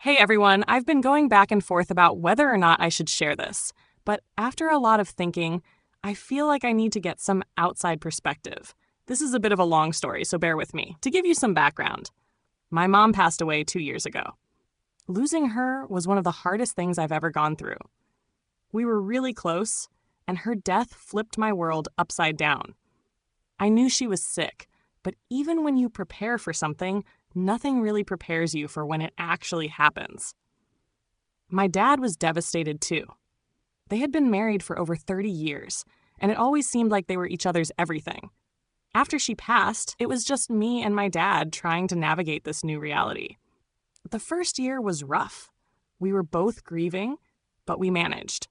Hey everyone, I've been going back and forth about whether or not I should share this, but after a lot of thinking, I feel like I need to get some outside perspective. This is a bit of a long story, so bear with me. To give you some background, my mom passed away 2 years ago. Losing her was one of the hardest things I've ever gone through. We were really close, and her death flipped my world upside down. I knew she was sick, but even when you prepare for something, nothing really prepares you for when it actually happens. My dad was devastated too. They had been married for over 30 years, and it always seemed like they were each other's everything. After she passed, it was just me and my dad trying to navigate this new reality. The first year was rough. We were both grieving, but we managed.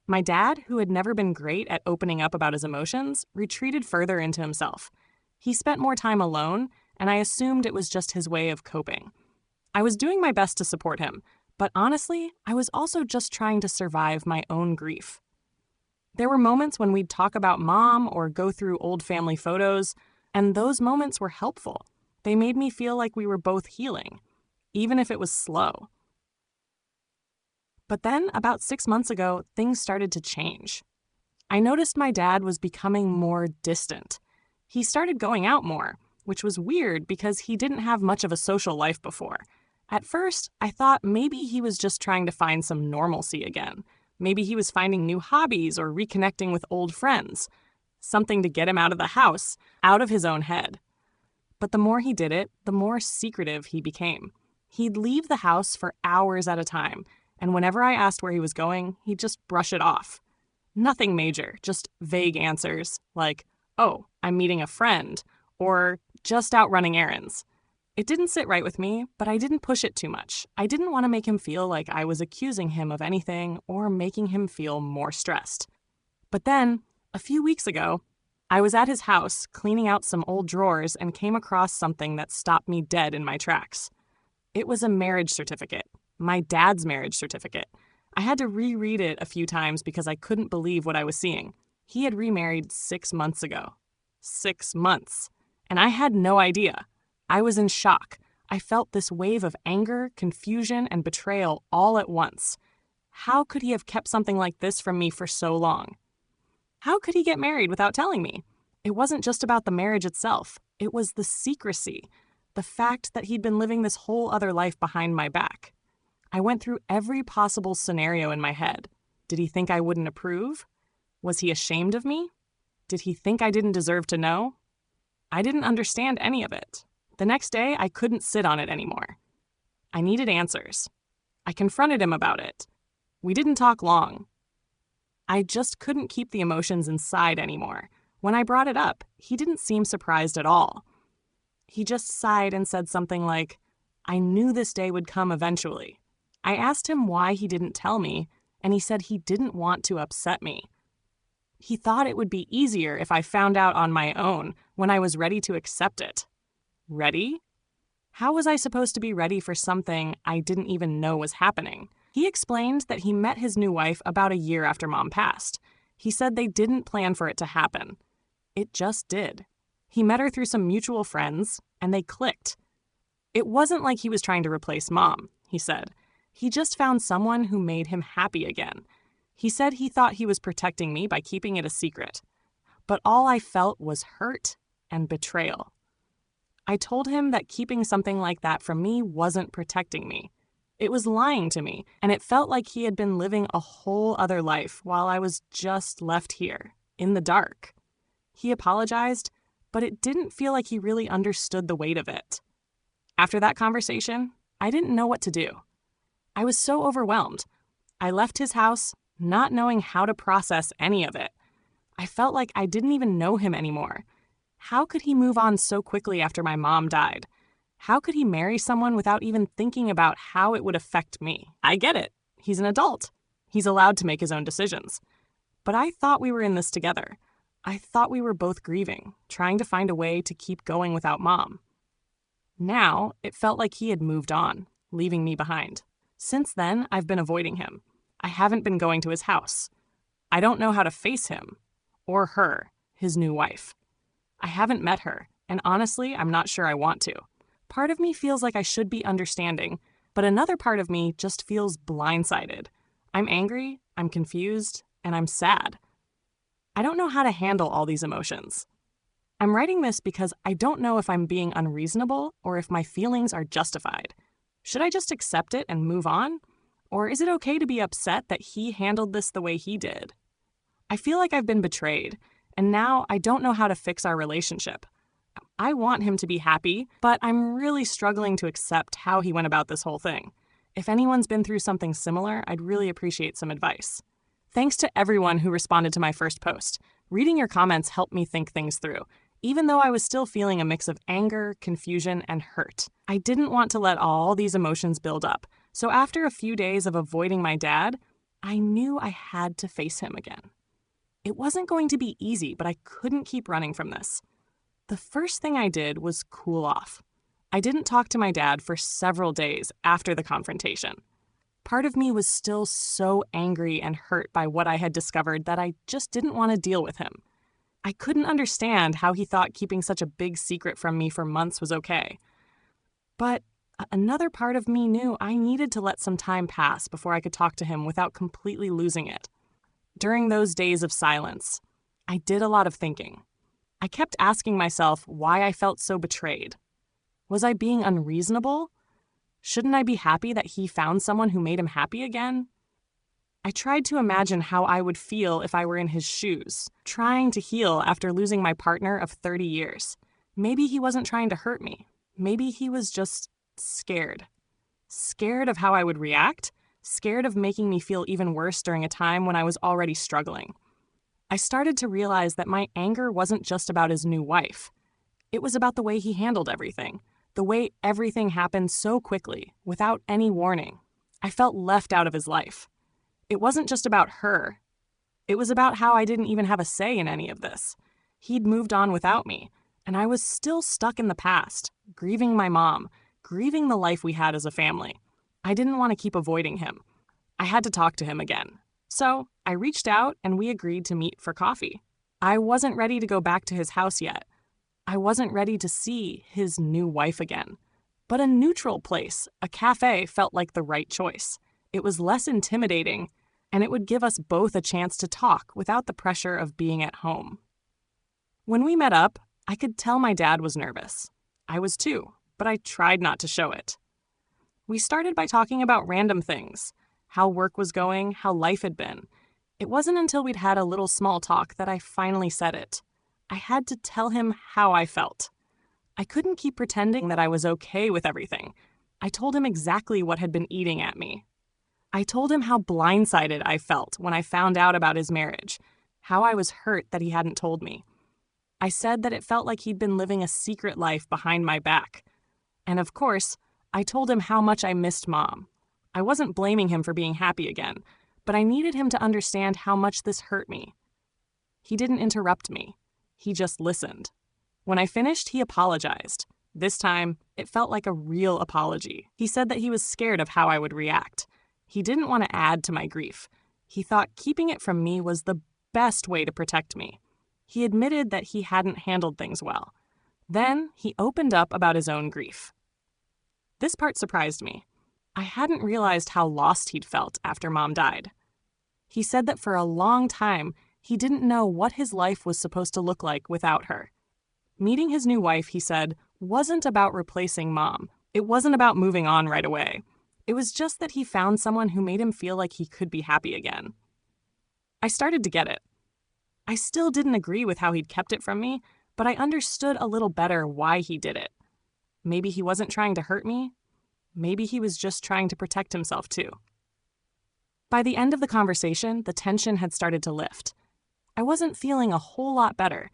My dad, who had never been great at opening up about his emotions, retreated further into himself. He spent more time alone, and I assumed it was just his way of coping. I was doing my best to support him, but honestly, I was also just trying to survive my own grief. There were moments when we'd talk about mom or go through old family photos, and those moments were helpful. They made me feel like we were both healing, even if it was slow. But then, about 6 months ago, things started to change. I noticed my dad was becoming more distant. He started going out more, which was weird because he didn't have much of a social life before. At first, I thought maybe he was just trying to find some normalcy again. Maybe he was finding new hobbies or reconnecting with old friends. Something to get him out of the house, out of his own head. But the more he did it, the more secretive he became. He'd leave the house for hours at a time, and whenever I asked where he was going, he'd just brush it off. Nothing major, just vague answers like, "Oh, I'm meeting a friend," or "just out running errands." It didn't sit right with me, but I didn't push it too much. I didn't want to make him feel like I was accusing him of anything or making him feel more stressed. But then, a few weeks ago, I was at his house cleaning out some old drawers and came across something that stopped me dead in my tracks. It was a marriage certificate, my dad's marriage certificate. I had to reread it a few times because I couldn't believe what I was seeing. He had remarried 6 months ago. 6 months. And I had no idea. I was in shock. I felt this wave of anger, confusion, and betrayal all at once. How could he have kept something like this from me for so long? How could he get married without telling me? It wasn't just about the marriage itself. It was the secrecy, the fact that he'd been living this whole other life behind my back. I went through every possible scenario in my head. Did he think I wouldn't approve? Was he ashamed of me? Did he think I didn't deserve to know? I didn't understand any of it. The next day, I couldn't sit on it anymore. I needed answers. I confronted him about it. We didn't talk long. I just couldn't keep the emotions inside anymore. When I brought it up, he didn't seem surprised at all. He just sighed and said something like, "I knew this day would come eventually." I asked him why he didn't tell me, and he said he didn't want to upset me. He thought it would be easier if I found out on my own when I was ready to accept it. Ready? How was I supposed to be ready for something I didn't even know was happening? He explained that he met his new wife about a year after Mom passed. He said they didn't plan for it to happen. It just did. He met her through some mutual friends, and they clicked. It wasn't like he was trying to replace Mom, he said. He just found someone who made him happy again. He said he thought he was protecting me by keeping it a secret. But all I felt was hurt and betrayal. I told him that keeping something like that from me wasn't protecting me. It was lying to me, and it felt like he had been living a whole other life while I was just left here, in the dark. He apologized, but it didn't feel like he really understood the weight of it. After that conversation, I didn't know what to do. I was so overwhelmed. I left his house, not knowing how to process any of it. I felt like I didn't even know him anymore. How could he move on so quickly after my mom died? How could he marry someone without even thinking about how it would affect me? I get it. He's an adult. He's allowed to make his own decisions. But I thought we were in this together. I thought we were both grieving, trying to find a way to keep going without Mom. Now, it felt like he had moved on, leaving me behind. Since then, I've been avoiding him. I haven't been going to his house. I don't know how to face him, or her, his new wife. I haven't met her, and honestly, I'm not sure I want to. Part of me feels like I should be understanding, but another part of me just feels blindsided. I'm angry, I'm confused, and I'm sad. I don't know how to handle all these emotions. I'm writing this because I don't know if I'm being unreasonable or if my feelings are justified. Should I just accept it and move on? Or is it okay to be upset that he handled this the way he did? I feel like I've been betrayed, and now I don't know how to fix our relationship. I want him to be happy, but I'm really struggling to accept how he went about this whole thing. If anyone's been through something similar, I'd really appreciate some advice. Thanks to everyone who responded to my first post. Reading your comments helped me think things through, even though I was still feeling a mix of anger, confusion, and hurt. I didn't want to let all these emotions build up, so after a few days of avoiding my dad, I knew I had to face him again. It wasn't going to be easy, but I couldn't keep running from this. The first thing I did was cool off. I didn't talk to my dad for several days after the confrontation. Part of me was still so angry and hurt by what I had discovered that I just didn't want to deal with him. I couldn't understand how he thought keeping such a big secret from me for months was okay. But another part of me knew I needed to let some time pass before I could talk to him without completely losing it. During those days of silence, I did a lot of thinking. I kept asking myself why I felt so betrayed. Was I being unreasonable? Shouldn't I be happy that he found someone who made him happy again? I tried to imagine how I would feel if I were in his shoes, trying to heal after losing my partner of 30 years. Maybe he wasn't trying to hurt me. Maybe he was just scared. Scared of how I would react, scared of making me feel even worse during a time when I was already struggling. I started to realize that my anger wasn't just about his new wife. It was about the way he handled everything, the way everything happened so quickly, without any warning. I felt left out of his life. It wasn't just about her. It was about how I didn't even have a say in any of this. He'd moved on without me, and I was still stuck in the past, grieving my mom, grieving the life we had as a family. I didn't want to keep avoiding him. I had to talk to him again. So I reached out and we agreed to meet for coffee. I wasn't ready to go back to his house yet. I wasn't ready to see his new wife again. But a neutral place, a cafe, felt like the right choice. It was less intimidating, and it would give us both a chance to talk without the pressure of being at home. When we met up, I could tell my dad was nervous. I was too, but I tried not to show it. We started by talking about random things, how work was going, how life had been. It wasn't until we'd had a little small talk that I finally said it. I had to tell him how I felt. I couldn't keep pretending that I was okay with everything. I told him exactly what had been eating at me. I told him how blindsided I felt when I found out about his marriage, how I was hurt that he hadn't told me. I said that it felt like he'd been living a secret life behind my back. And of course, I told him how much I missed Mom. I wasn't blaming him for being happy again, but I needed him to understand how much this hurt me. He didn't interrupt me. He just listened. When I finished, he apologized. This time, it felt like a real apology. He said that he was scared of how I would react. He didn't want to add to my grief. He thought keeping it from me was the best way to protect me. He admitted that he hadn't handled things well. Then he opened up about his own grief. This part surprised me. I hadn't realized how lost he'd felt after Mom died. He said that for a long time, he didn't know what his life was supposed to look like without her. Meeting his new wife, he said, wasn't about replacing Mom. It wasn't about moving on right away. It was just that he found someone who made him feel like he could be happy again. I started to get it. I still didn't agree with how he'd kept it from me, but I understood a little better why he did it. Maybe he wasn't trying to hurt me. Maybe he was just trying to protect himself too. By the end of the conversation, the tension had started to lift. I wasn't feeling a whole lot better,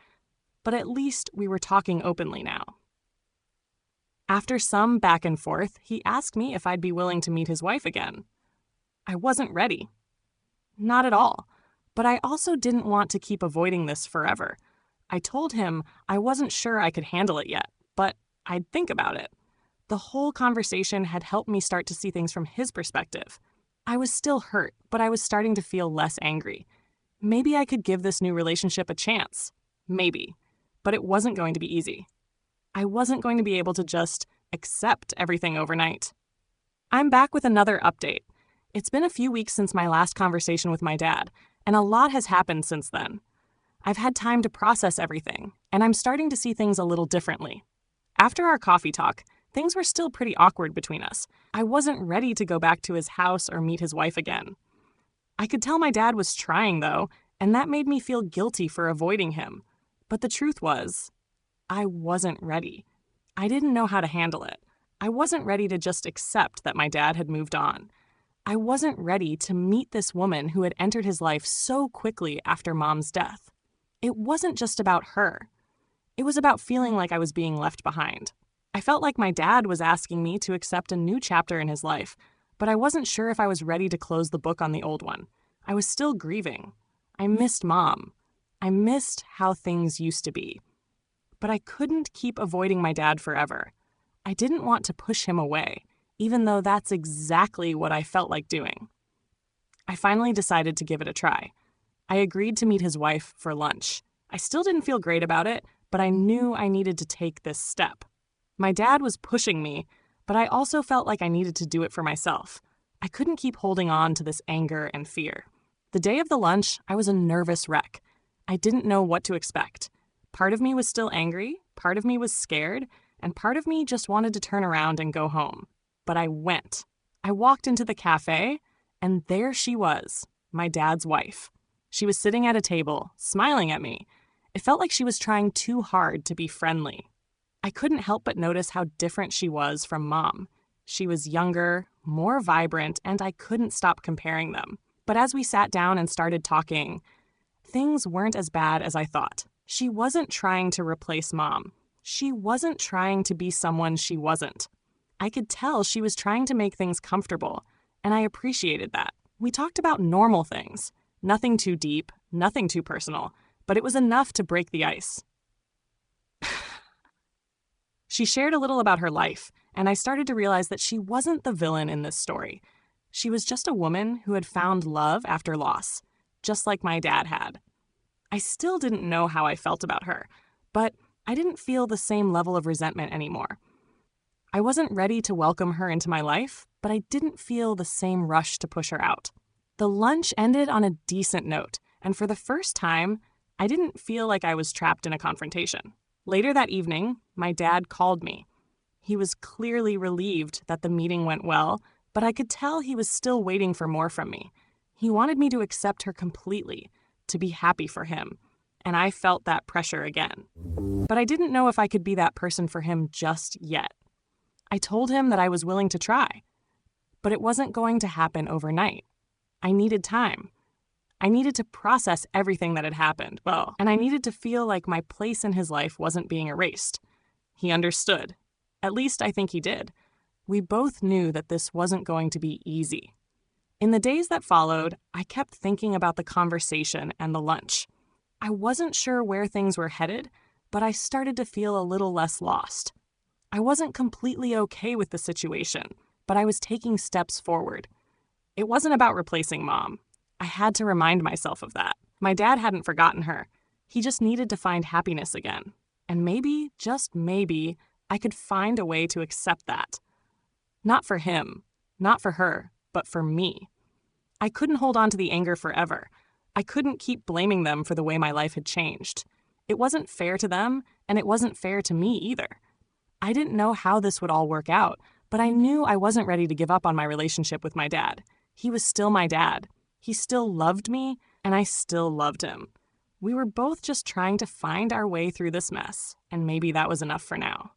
but at least we were talking openly now. After some back and forth, he asked me if I'd be willing to meet his wife again. I wasn't ready. Not at all. But I also didn't want to keep avoiding this forever. I told him I wasn't sure I could handle it yet, but I'd think about it. The whole conversation had helped me start to see things from his perspective. I was still hurt, but I was starting to feel less angry. Maybe I could give this new relationship a chance. Maybe. But it wasn't going to be easy. I wasn't going to be able to just accept everything overnight. I'm back with another update. It's been a few weeks since my last conversation with my dad, and a lot has happened since then. I've had time to process everything, and I'm starting to see things a little differently. After our coffee talk, things were still pretty awkward between us. I wasn't ready to go back to his house or meet his wife again. I could tell my dad was trying, though, and that made me feel guilty for avoiding him. But the truth was, I wasn't ready. I didn't know how to handle it. I wasn't ready to just accept that my dad had moved on. I wasn't ready to meet this woman who had entered his life so quickly after Mom's death. It wasn't just about her. It was about feeling like I was being left behind. I felt like my dad was asking me to accept a new chapter in his life, but I wasn't sure if I was ready to close the book on the old one. I was still grieving. I missed Mom. I missed how things used to be. But I couldn't keep avoiding my dad forever. I didn't want to push him away, even though that's exactly what I felt like doing. I finally decided to give it a try. I agreed to meet his wife for lunch. I still didn't feel great about it, but I knew I needed to take this step. My dad was pushing me, but I also felt like I needed to do it for myself. I couldn't keep holding on to this anger and fear. The day of the lunch, I was a nervous wreck. I didn't know what to expect. Part of me was still angry, part of me was scared, and part of me just wanted to turn around and go home. But I went. I walked into the cafe, and there she was, my dad's wife. She was sitting at a table, smiling at me. It felt like she was trying too hard to be friendly. I couldn't help but notice how different she was from Mom. She was younger, more vibrant, and I couldn't stop comparing them. But as we sat down and started talking, things weren't as bad as I thought. She wasn't trying to replace Mom. She wasn't trying to be someone she wasn't. I could tell she was trying to make things comfortable, and I appreciated that. We talked about normal things. Nothing too deep, nothing too personal, but it was enough to break the ice. She shared a little about her life, and I started to realize that she wasn't the villain in this story. She was just a woman who had found love after loss, just like my dad had. I still didn't know how I felt about her, but I didn't feel the same level of resentment anymore. I wasn't ready to welcome her into my life, but I didn't feel the same rush to push her out. The lunch ended on a decent note, and for the first time, I didn't feel like I was trapped in a confrontation. Later that evening, my dad called me. He was clearly relieved that the meeting went well, but I could tell he was still waiting for more from me. He wanted me to accept her completely, to be happy for him, and I felt that pressure again. But I didn't know if I could be that person for him just yet. I told him that I was willing to try, but it wasn't going to happen overnight. I needed time. I needed to process everything that had happened, and I needed to feel like my place in his life wasn't being erased. He understood. At least I think he did. We both knew that this wasn't going to be easy. In the days that followed, I kept thinking about the conversation and the lunch. I wasn't sure where things were headed, but I started to feel a little less lost. I wasn't completely okay with the situation, but I was taking steps forward. It wasn't about replacing Mom. I had to remind myself of that. My dad hadn't forgotten her. He just needed to find happiness again. And maybe, just maybe, I could find a way to accept that. Not for him, not for her, but for me. I couldn't hold on to the anger forever. I couldn't keep blaming them for the way my life had changed. It wasn't fair to them, and it wasn't fair to me either. I didn't know how this would all work out, but I knew I wasn't ready to give up on my relationship with my dad. He was still my dad. He still loved me, and I still loved him. We were both just trying to find our way through this mess, and maybe that was enough for now.